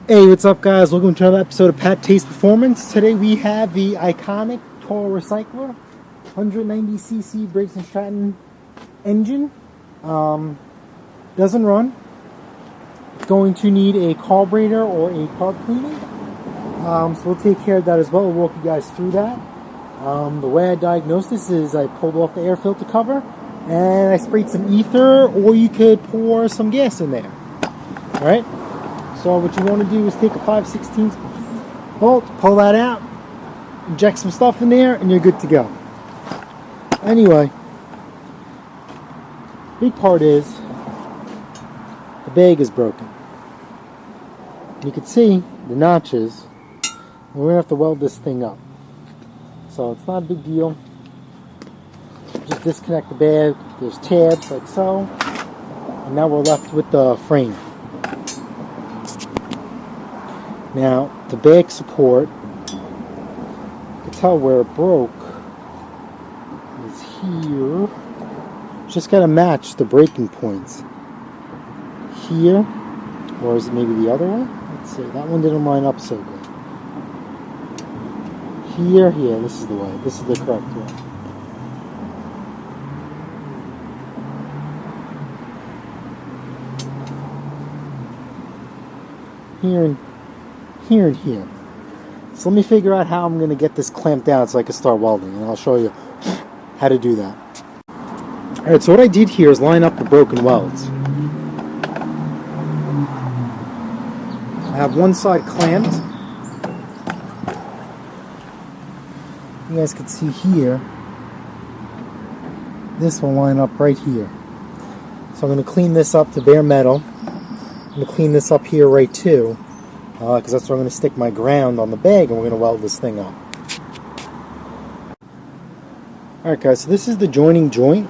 Hey, what's up guys? Welcome to another episode of PATTAY'S Performance. Today we have the iconic Toro Recycler 190cc briggs&stratton engine. Doesn't run. It's going to need a carburetor or a carb cleaning. So we'll take care of that as well. We'll walk you guys through that. The way I diagnosed this is I pulled off the air filter cover and I sprayed some ether, or you could pour some gas in there. Alright? So what you want to do is take a 5/16 bolt, pull that out, inject some stuff in there, and you're good to go. Anyway, big part is the bag is broken. You can see the notches, and we're going to have to weld this thing up. So it's not a big deal. Just disconnect the bag. There's tabs like so, and now we're left with the frame. Now, the back support, you can tell where it broke is here. Just got to match the breaking points. Here, or is it maybe the other one? Let's see, that one didn't line up so good. Here, this is the way. This is the correct way. Here and here. So let me figure out how I'm going to get this clamped down so I can start welding, and I'll show you how to do that. Alright, so what I did here is line up the broken welds. I have one side clamped. You guys can see here, this will line up right here. So I'm going to clean this up to bare metal. I'm going to clean this up here right too, because that's where I'm going to stick my ground on the bag, and we're going to weld this thing up. Alright guys, so this is the joining joint.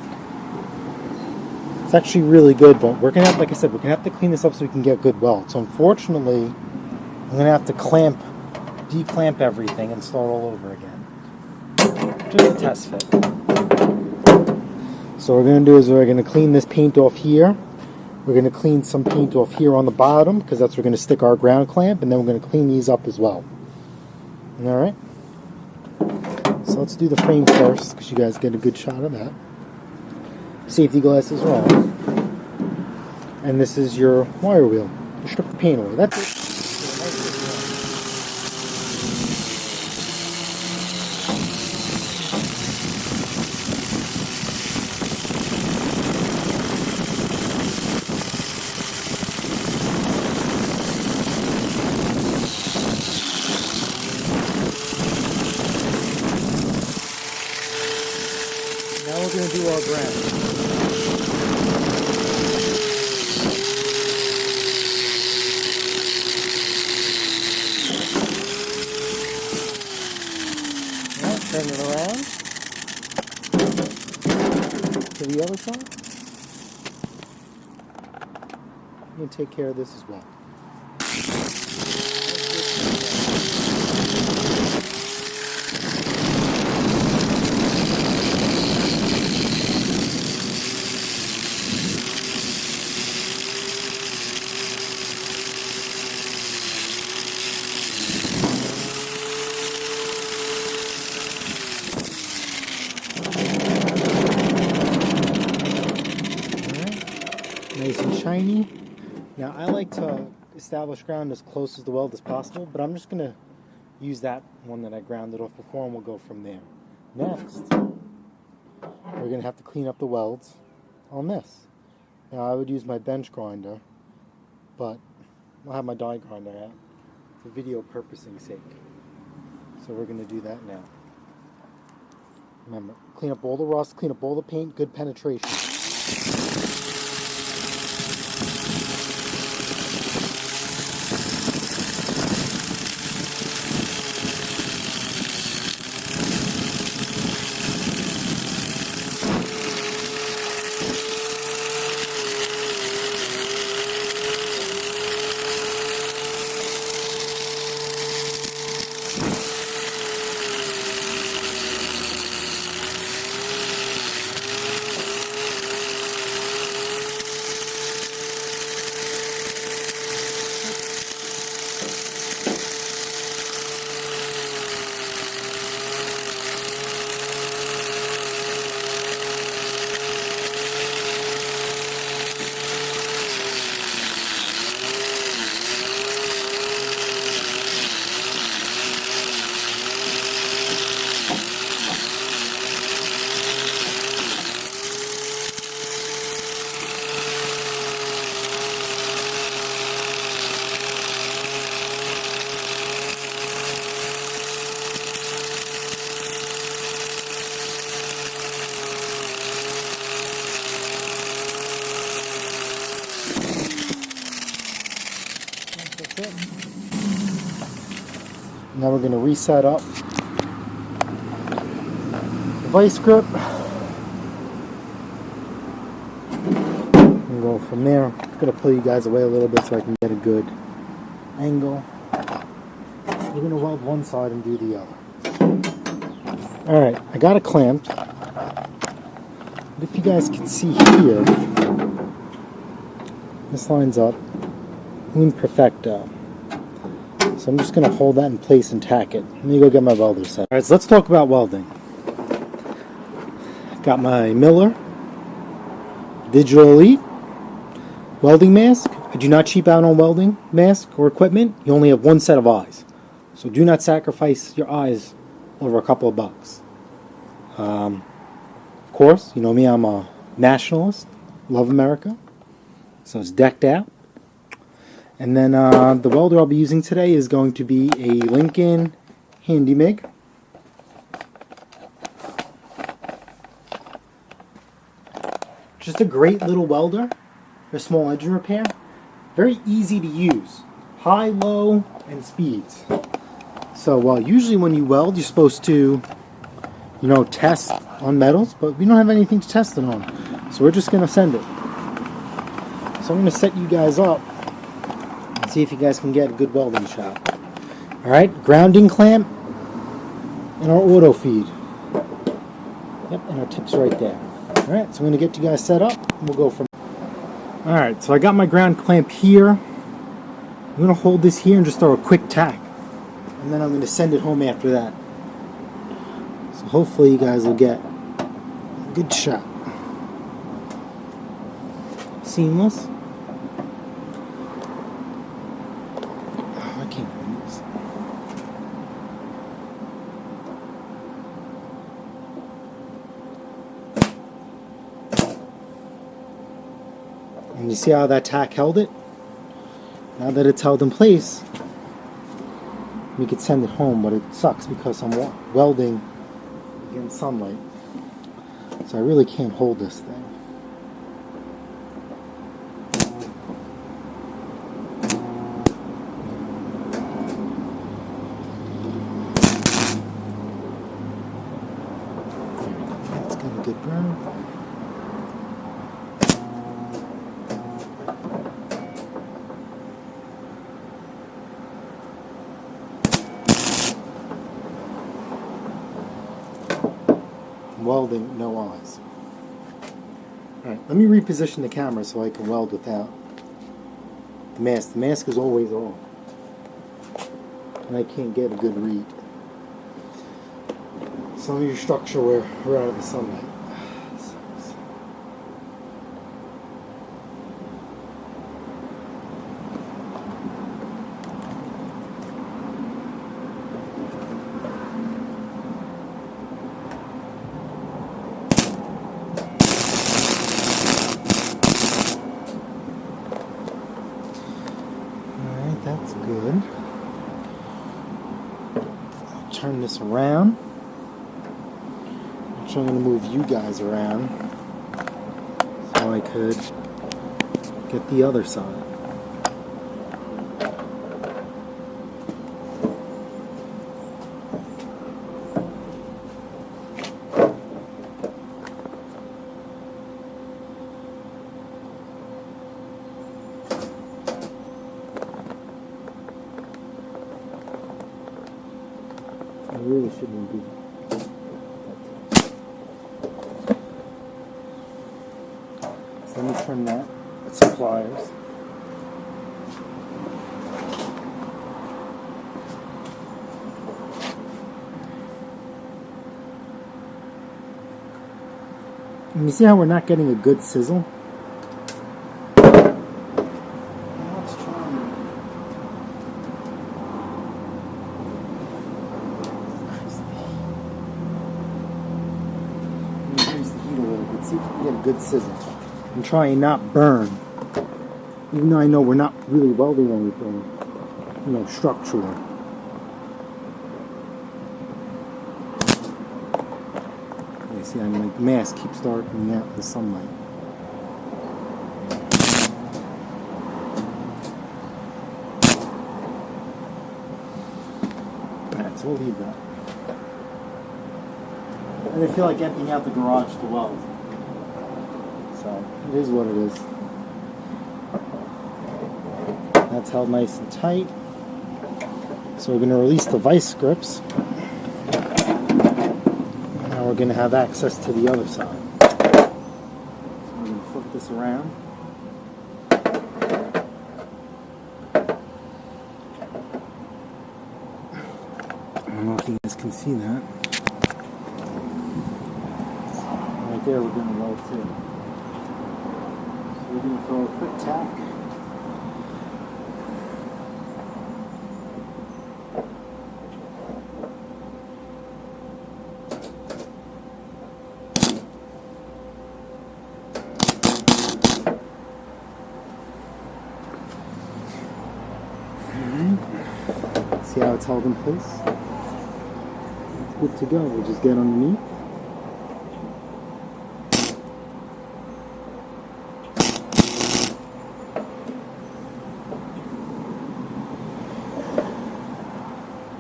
It's actually really good, but we're going to have, like I said, we're going to have to clean this up so we can get good weld. So unfortunately, I'm going to have to declamp everything and start all over again. Just a test fit. So what we're going to do is we're going to clean this paint off here. We're going to clean some paint off here on the bottom, because that's where we're going to stick our ground clamp, and then we're going to clean these up as well. Alright? So let's do the frame first, because you guys get a good shot of that. Safety glasses are on. And this is your wire wheel. You strip the paint away. That's it. Now we're going to do our ground. Now turn it around to the other side. I'm going to take care of this as well. Nice and shiny. Now I like to establish ground as close as the weld as possible, but I'm just going to use that one that I grounded off before, and we'll go from there. Next, we're going to have to clean up the welds on this. Now I would use my bench grinder, but I'll have my die grinder out for video purposing sake. So we're going to do that now. Remember, clean up all the rust, clean up all the paint, good penetration. Now we're going to reset up the vice grip and go from there. I'm going to pull you guys away a little bit so I can get a good angle. We're going to weld one side and do the other. Alright, I got it clamped. But if you guys can see here, this lines up un perfecto. So I'm just going to hold that in place and tack it. Let me go get my welder set. Alright, so let's talk about welding. Got my Miller Digital Elite welding mask. I do not cheap out on welding mask or equipment. You only have one set of eyes. So do not sacrifice your eyes over a couple of bucks. Of course, you know me, I'm a nationalist. Love America. So it's decked out. And then the welder I'll be using today is going to be a Lincoln Handy MIG. Just a great little welder for small engine repair. Very easy to use. High, low, and speeds. So usually when you weld, you're supposed to, you know, test on metals, but we don't have anything to test it on. So we're just going to send it. So I'm going to set you guys up and see if you guys can get a good welding shot. Alright, grounding clamp and our auto feed. Yep, and our tip's right there. Alright, so I'm going to get you guys set up and we'll go from there. Alright, so I got my ground clamp here. I'm going to hold this here and just throw a quick tack. And then I'm going to send it home after that. So hopefully you guys will get a good shot. Seamless. Oh, I can't do this. And you see how that tack held it? Now that it's held in place, we could send it home, but it sucks because I'm welding against sunlight. So I really can't hold this thing. That's got a good burn. Welding, no eyes. Alright, let me reposition the camera so I can weld without the mask. The mask is always on. And I can't get a good read. Some of your structure we're out of the sunlight. That's good. I'll turn this around. Actually, I'm going to move you guys around so I could get the other side. I really shouldn't do that. So let me turn that with some pliers. And you see how we're not getting a good sizzle? Let's try it. Increase the heat a little bit, see if we can get a good sizzle. And try and not burn. Even though I know we're not really welding anything, you know, structural. You see, my mask keeps darkening out in the sunlight. Alright, so we'll leave that. I didn't feel like emptying out the garage to weld. So, it is what it is. That's held nice and tight. So we're going to release the vice grips. Now we're going to have access to the other side. So we're going to flip this around. I don't know if you guys can see that. Right there we're going to weld too. So we're going to throw a quick tack. See how it's held in place? It's good to go. We'll just get underneath.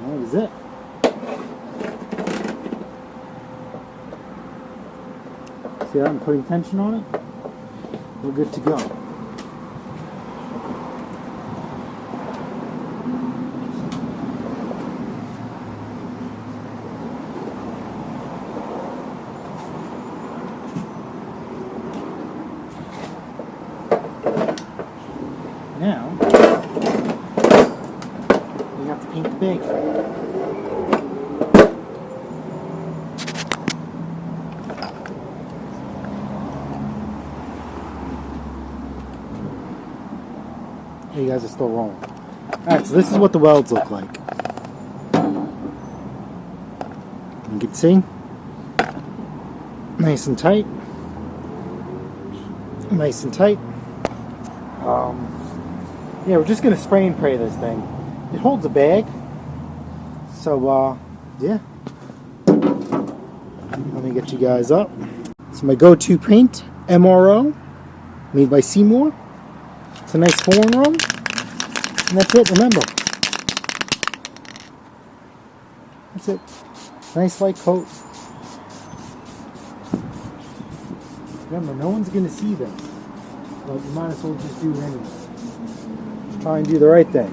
That is it. See how I'm putting tension on it? We're good to go. Now, we have to paint the bag for it. You guys are still rolling. Alright, so this is what the welds look like. You can see. Nice and tight. Nice and tight. Yeah, we're just going to spray and pray this thing. It holds a bag. So, yeah. Let me get you guys up. So my go-to paint, MRO, made by Seymour. It's a nice horn room. And that's it, remember. That's it. Nice light coat. Remember, no one's going to see this. But you might as well just do it anyway. Try and do the right thing.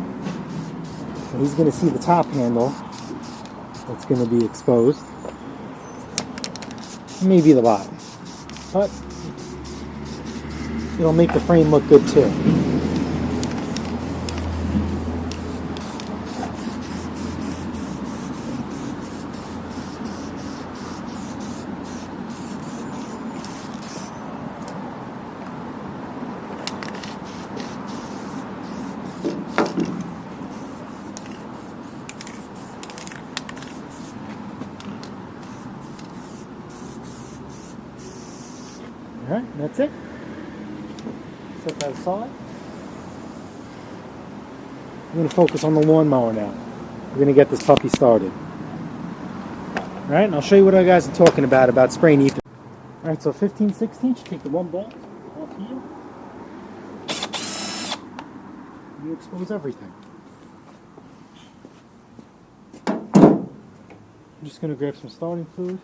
And he's going to see the top handle that's going to be exposed. Maybe the bottom. But it'll make the frame look good too. Alright, that's it. Set that aside. I'm going to focus on the lawnmower now. We're going to get this puppy started. Alright, and I'll show you what I guys are talking about spraying ether. Alright, so 15/16, you take the one bolt off here. You expose everything. I'm just going to grab some starting fluid.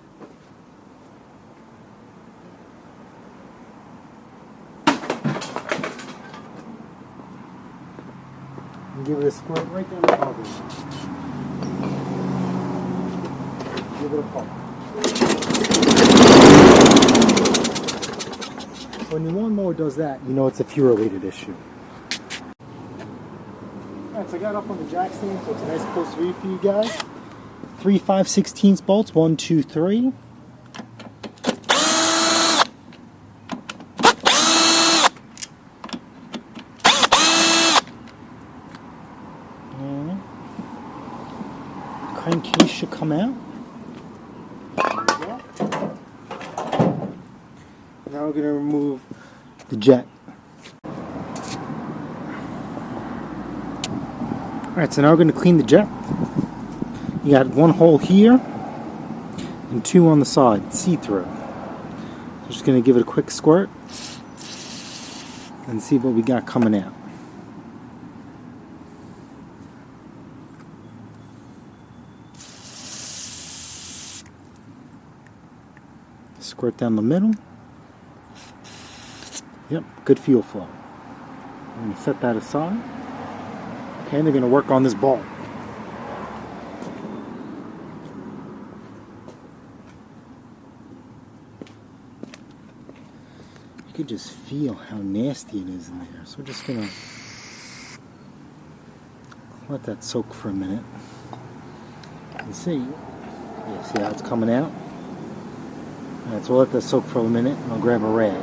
And give it a squirt right down the carburetor. Give it a pump. So when your lawnmower does that, you know it's a fuel-related issue. Alright, so I got it up on the jack stand, so it's a nice close read for you guys. 3 5/16 bolts, 1, 2, 3. Crankcase should come out. There we go. Now we're going to remove the jet. Alright, so now we're going to clean the jet. You got one hole here and two on the side, see-through. So just going to give it a quick squirt and see what we got coming out. Squirt down the middle. Yep, good fuel flow. I'm going to set that aside. Okay, and they're going to work on this ball. You could just feel how nasty it is in there. So we're just going to let that soak for a minute. You can see. Yeah, see how it's coming out? Alright, so we'll let that soak for a minute and I'll grab a rag.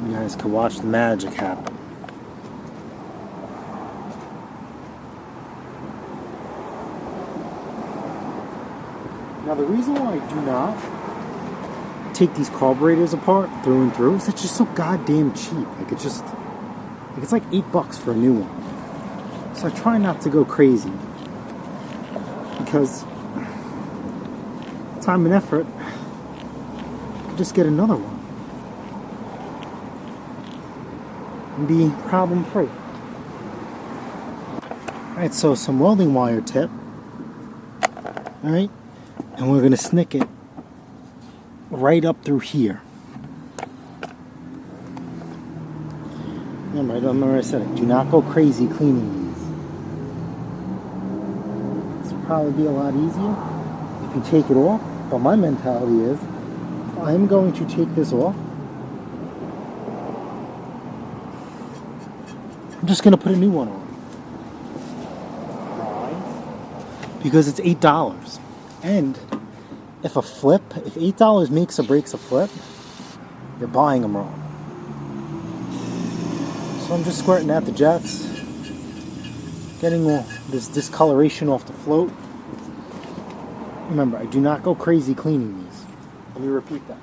You guys can watch the magic happen. Now the reason why I do not take these carburetors apart through and through is it's just so goddamn cheap. Like it's just, like it's like $8 for a new one. So I try not to go crazy because time and effort, I could just get another one and be problem free. Alright, so some welding wire tip. Alright, and we're going to snick it right up through here. Remember I said it, do not go crazy cleaning these. This will probably be a lot easier if you take it off, but my mentality is, if I'm going to take this off, I'm just going to put a new one on. Why? Because it's $8. And if $8 makes or breaks a flip, you're buying them wrong. So I'm just squirting out the jets, getting all this discoloration off the float. Remember, I do not go crazy cleaning these. Let me repeat that.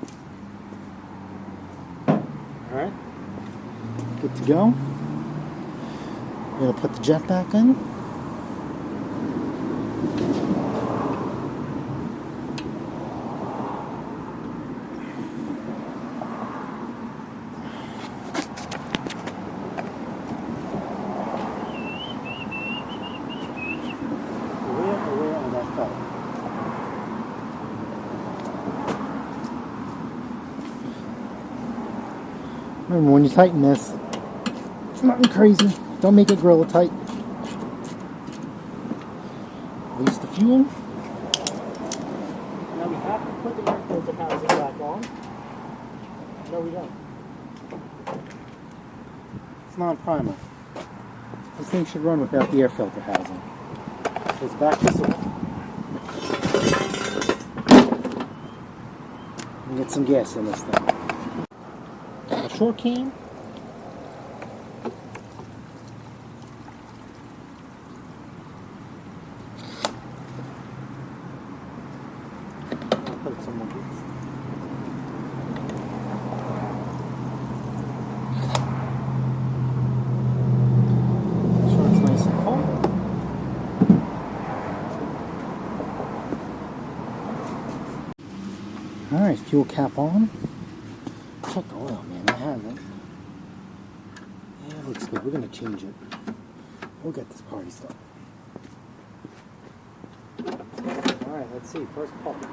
Alright, good to go. I'm going to put the jet back in. Remember, when you tighten this, it's nothing crazy. Don't make it Gorilla tight. Release the fuel. Now we have to put the air filter housing back on. No, we don't. It's non-primer. This thing should run without the air filter housing. So let's back this off. And get some gas in this thing. A short can. Put some more gas. Short's nice and full. Alright, fuel cap on. Check the oil, man. I haven't. Yeah, it looks good. We're going to change it. We'll get this party started. Alright, let's see. First pump.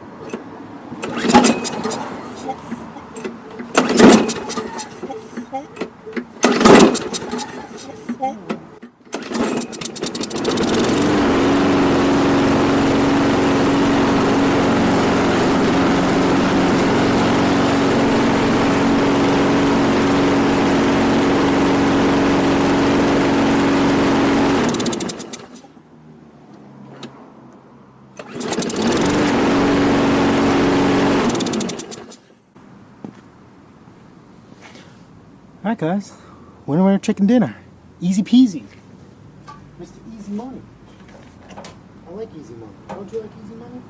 Alright guys, winner chicken dinner. Easy peasy. Mr. Easy Money. I like easy money. Don't you like easy money?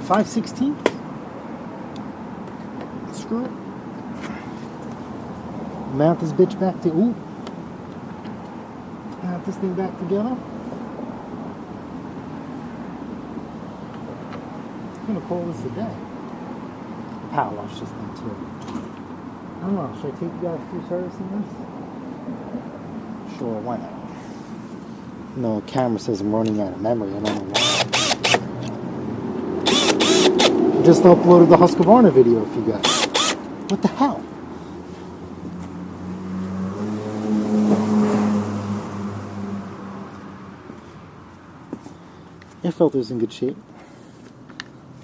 $5/16. Screw it. Mount this bitch back to mount this thing back together. I'm gonna call this a day. Power wash this thing too. I don't know, should I take you guys through servicing this? Sure, why not? No, the camera says I'm running out of memory. I don't know why. Just uploaded the Husqvarna video for you guys. What the hell? Air filter's in good shape.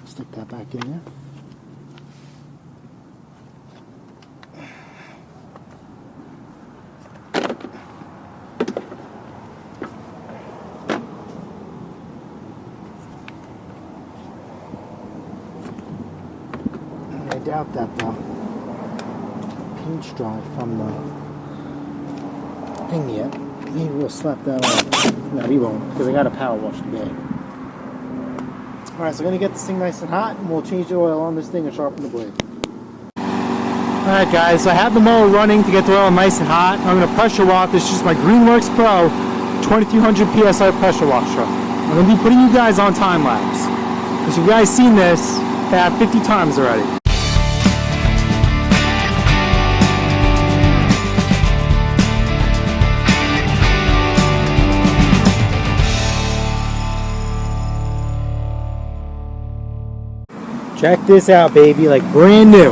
Stick that back in there. I doubt that the paint's dry from the thing yet. Maybe we'll slap that on. No, we won't, because I got a power wash today. Alright, so I'm going to get this thing nice and hot, and we'll change the oil on this thing and sharpen the blade. Alright guys, so I have the mower running to get the oil nice and hot. I'm going to pressure wash. This is just my Greenworks Pro 2300 PSI pressure washer. I'm going to be putting you guys on time lapse. Because you guys seen this about 50 times already. Check this out, baby, like brand new.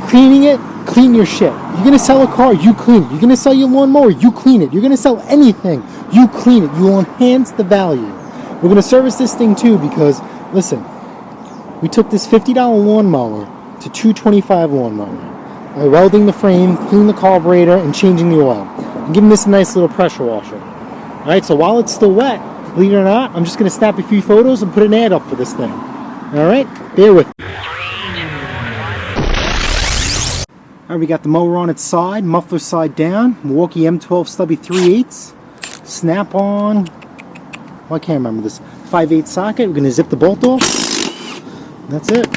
Cleaning it, clean your shit. You're gonna sell a car, you clean it. You're gonna sell your lawnmower, you clean it. You're gonna sell anything, you clean it. You will enhance the value. We're gonna service this thing too because, listen, we took this $50 lawnmower to $225 lawnmower by welding the frame, cleaning the carburetor, and changing the oil. And giving this a nice little pressure washer. Alright, so while it's still wet, believe it or not, I'm just gonna snap a few photos and put an ad up for this thing. Alright, bear with me. Alright, we got the mower on its side, muffler side down, Milwaukee M12 stubby 3/8, snap on, well, I can't remember this, 5/8 socket. We're going to zip the bolt off. That's it.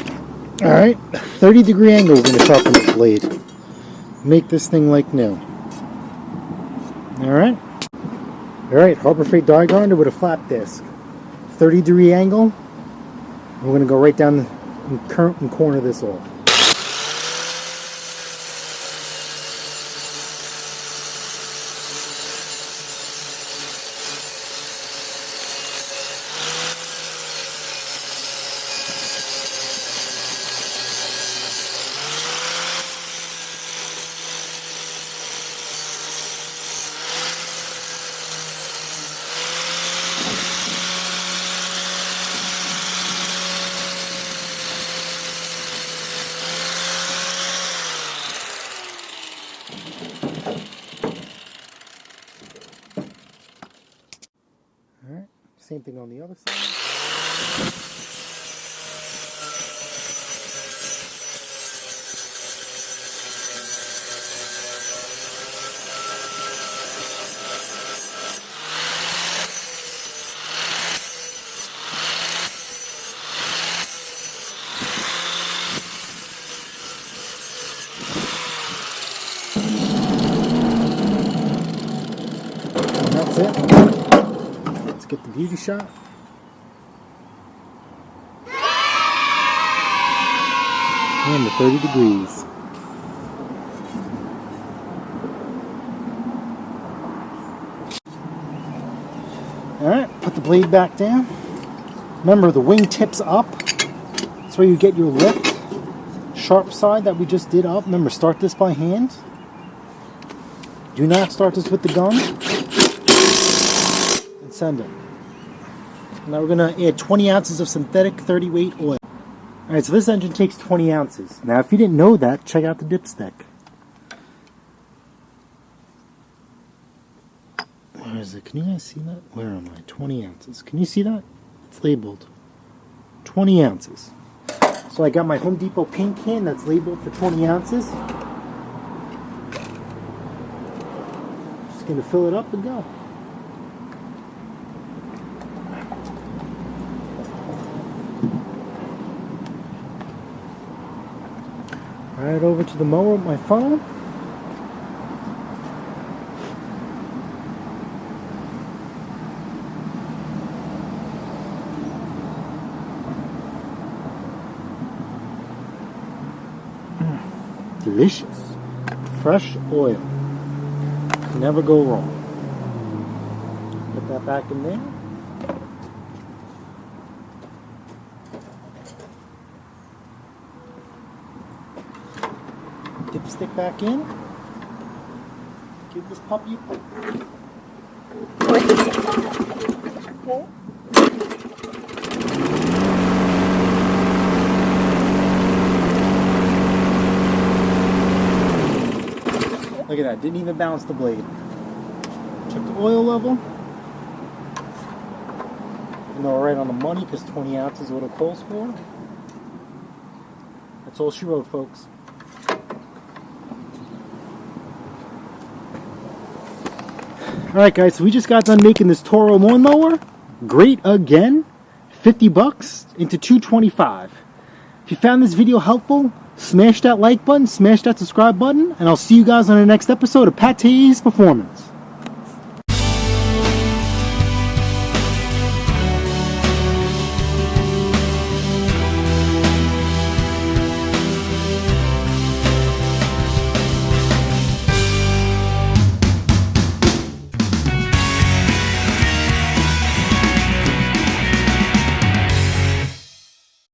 Alright, 30-degree angle we're going to sharpen this blade. Make this thing like new. Alright. Alright, Harbor Freight die grinder with a flap disc. 30-degree angle. We're going to go right down and corner this off. Alright, same thing on the other side. And that's it. Let's get the beauty shot. And the 30 degrees. Alright, put the blade back down. Remember, the wing tips up. That's where you get your lift. Sharp side that we just did up. Remember, start this by hand. Do not start this with the gun. And send it. Now we're going to add 20 ounces of synthetic 30 weight oil. Alright, so this engine takes 20 ounces. Now if you didn't know that, check out the dipstick. Where is it? Can you guys see that? Where am I? 20 ounces. Can you see that? It's labeled 20 ounces. So I got my Home Depot paint can that's labeled for 20 ounces. Just going to fill it up and go. Right over to the mower with my phone. Delicious. Fresh oil. Can never go wrong. that back in there. Dipstick back in. Give this puppy a pull. Okay. Look at that, didn't even bounce the blade. Check the oil level. Even though we're right on the money because 20 ounces is what it calls for. That's all she wrote, folks. Alright guys, so we just got done making this Toro lawnmower. Great again. 50 bucks into 225. If you found this video helpful, smash that like button, smash that subscribe button, and I'll see you guys on the next episode of PATTAY'S Performance.